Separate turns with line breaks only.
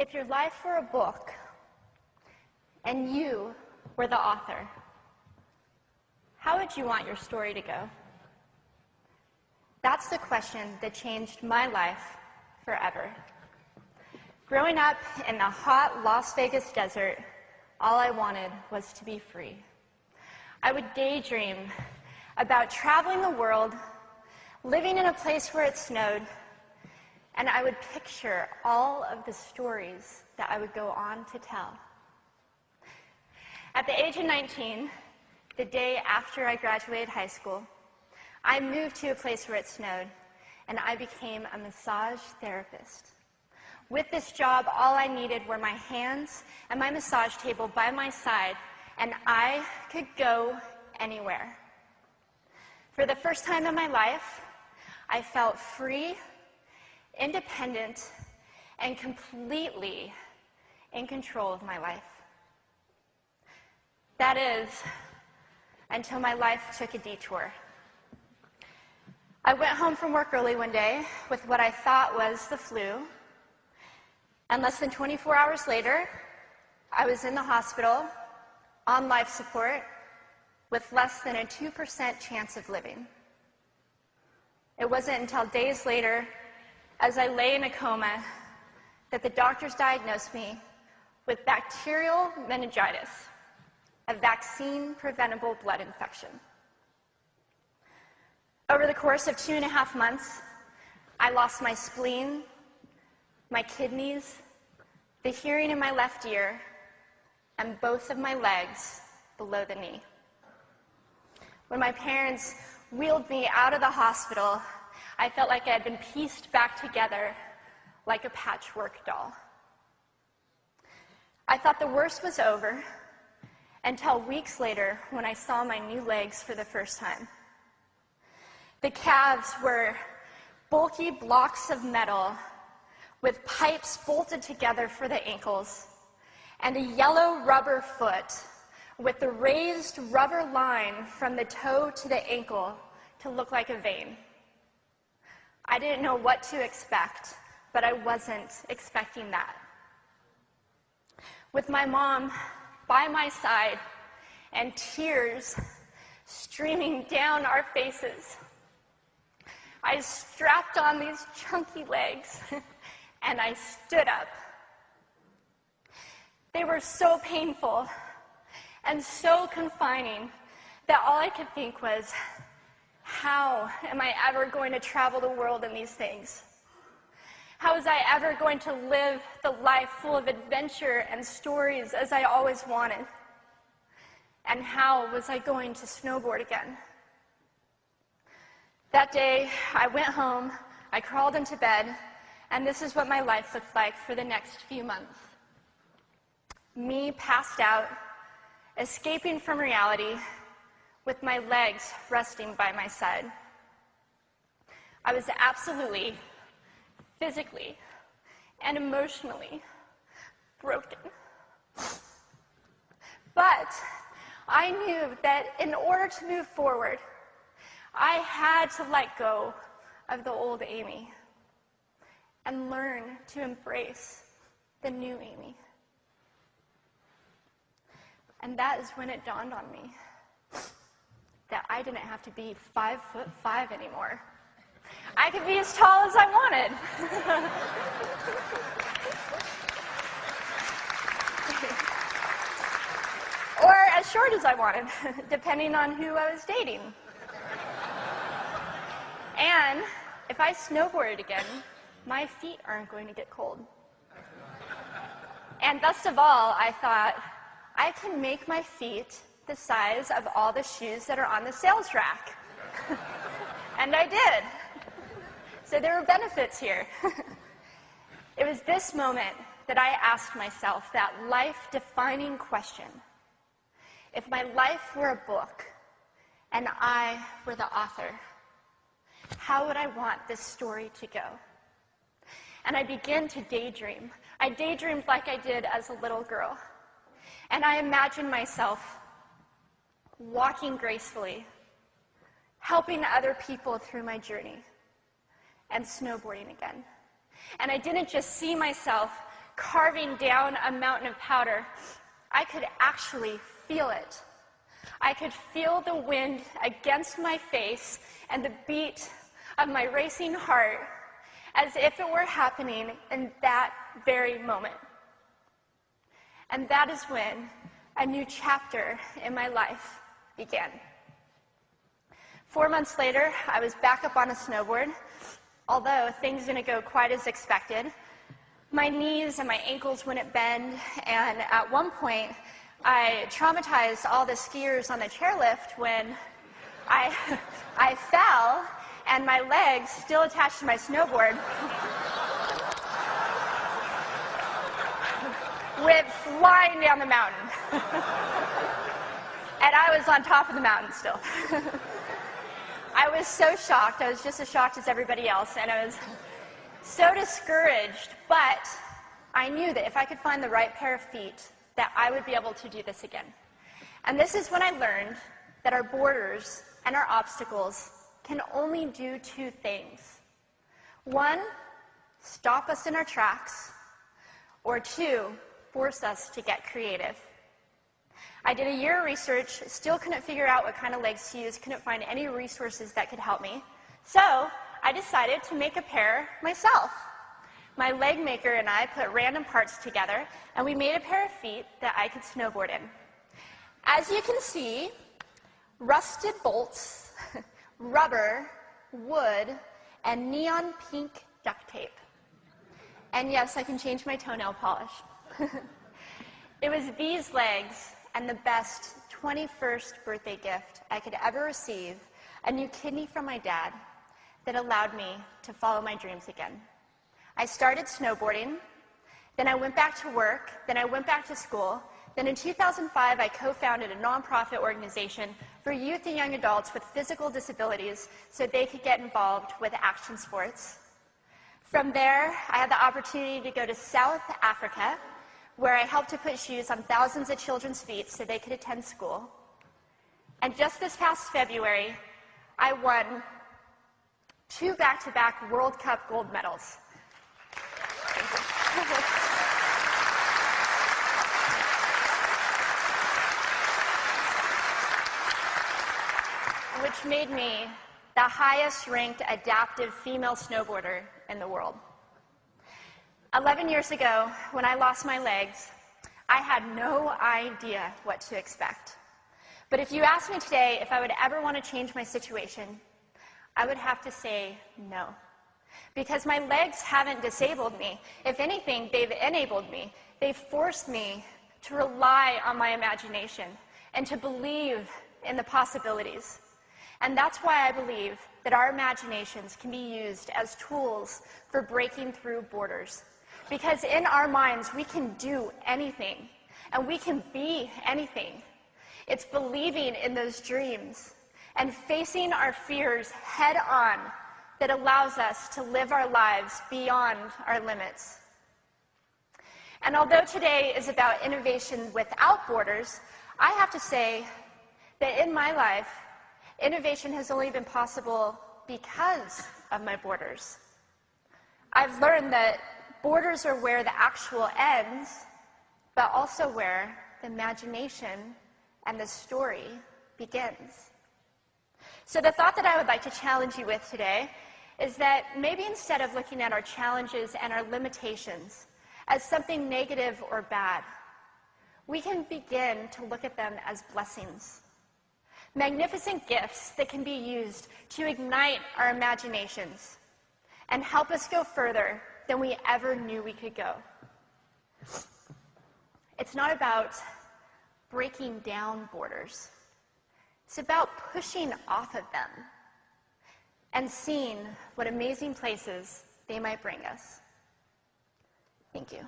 If your life were a book and you were the author, how would you want your story to go? That's the question that changed my life forever. Growing up in the hot Las Vegas desert, all I wanted was to be free. I would daydream about traveling the world, living in a place where it snowed, and I would picture all of the stories that I would go on to tell. At the age of 19, the day after I graduated high school, I moved to a place where it snowed, and I became a massage therapist. With this job, all I needed were my hands and my massage table by my side, and I could go anywhere. For the first time in my life, I felt free, independent, and completely in control of my life. That is, until my life took a detour. I went home from work early one day with what I thought was the flu, and less than 24 hours later, I was in the hospital on life support with less than a 2% chance of living. It wasn't until days later, as I lay in a coma, that the doctors diagnosed me with bacterial meningitis, a vaccine-preventable blood infection. Over the course of 2.5 months, I lost my spleen, my kidneys, the hearing in my left ear, and both of my legs below the knee. When my parents wheeled me out of the hospital, I felt like I had been pieced back together like a patchwork doll. I thought the worst was over until weeks later when I saw my new legs for the first time. The calves were bulky blocks of metal with pipes bolted together for the ankles, and a yellow rubber foot with the raised rubber line from the toe to the ankle to look like a vein. I didn't know what to expect, but I wasn't expecting that. With my mom by my side and tears streaming down our faces, I strapped on these chunky legs and I stood up. They were so painful and so confining that all I could think was, how am I ever going to travel the world in these things? How was I ever going to live the life full of adventure and stories as I always wanted? And how was I going to snowboard again? That day, I went home, I crawled into bed, and this is what my life looked like for the next few months. Me passed out, escaping from reality, with my legs resting by my side. I was absolutely, physically, and emotionally broken. But I knew that in order to move forward, I had to let go of the old Amy and learn to embrace the new Amy. And that is when it dawned on me that I didn't have to be 5'5" anymore. I could be as tall as I wanted. Or as short as I wanted, depending on who I was dating. And if I snowboarded again, my feet aren't going to get cold. And best of all, I thought, I can make my feet the size of all the shoes that are on the sales rack. And I did. So there were benefits here. It was this moment that I asked myself that life-defining question. If my life were a book and I were the author, how would I want this story to go? And I began to daydream. I daydreamed like I did as a little girl. And I imagined myself walking gracefully, helping other people through my journey, and snowboarding again. And I didn't just see myself carving down a mountain of powder, I could actually feel it. I could feel the wind against my face and the beat of my racing heart as if it were happening in that very moment. And that is when a new chapter in my life began. 4 months later, I was back up on a snowboard, although things didn't go quite as expected. My knees and my ankles wouldn't bend, and at one point, I traumatized all the skiers on the chairlift when I fell, and my legs, still attached to my snowboard, went flying down the mountain. And I was on top of the mountain still. I was so shocked. I was just as shocked as everybody else, and I was so discouraged, but I knew that if I could find the right pair of feet, that I would be able to do this again. And this is when I learned that our borders and our obstacles can only do two things. One, stop us in our tracks, or two, force us to get creative. I did a year of research, still couldn't figure out what kind of legs to use, couldn't find any resources that could help me. So I decided to make a pair myself. My leg maker and I put random parts together, and we made a pair of feet that I could snowboard in. As you can see, rusted bolts, rubber, wood, and neon pink duct tape. And yes, I can change my toenail polish. It was these legs and the best 21st birthday gift I could ever receive, a new kidney from my dad, that allowed me to follow my dreams again. I started snowboarding, then I went back to work, then I went back to school, then in 2005 I co-founded a nonprofit organization for youth and young adults with physical disabilities so they could get involved with action sports. From there, I had the opportunity to go to South Africa, where I helped to put shoes on thousands of children's feet so they could attend school. And just this past February, I won 2 back-to-back World Cup gold medals. Which made me the highest-ranked adaptive female snowboarder in the world. 11 years ago, when I lost my legs, I had no idea what to expect. But if you asked me today if I would ever want to change my situation, I would have to say no. Because my legs haven't disabled me. If anything, they've enabled me. They've forced me to rely on my imagination and to believe in the possibilities. And that's why I believe that our imaginations can be used as tools for breaking through borders. Because in our minds, we can do anything, and we can be anything. It's believing in those dreams and facing our fears head on that allows us to live our lives beyond our limits. And although today is about innovation without borders, I have to say that in my life, innovation has only been possible because of my borders. I've learned that borders are where the actual ends, but also where the imagination and the story begins. So the thought that I would like to challenge you with today is that maybe instead of looking at our challenges and our limitations as something negative or bad, we can begin to look at them as blessings. Magnificent gifts that can be used to ignite our imaginations and help us go further than we ever knew we could go. It's not about breaking down borders. It's about pushing off of them and seeing what amazing places they might bring us. Thank you.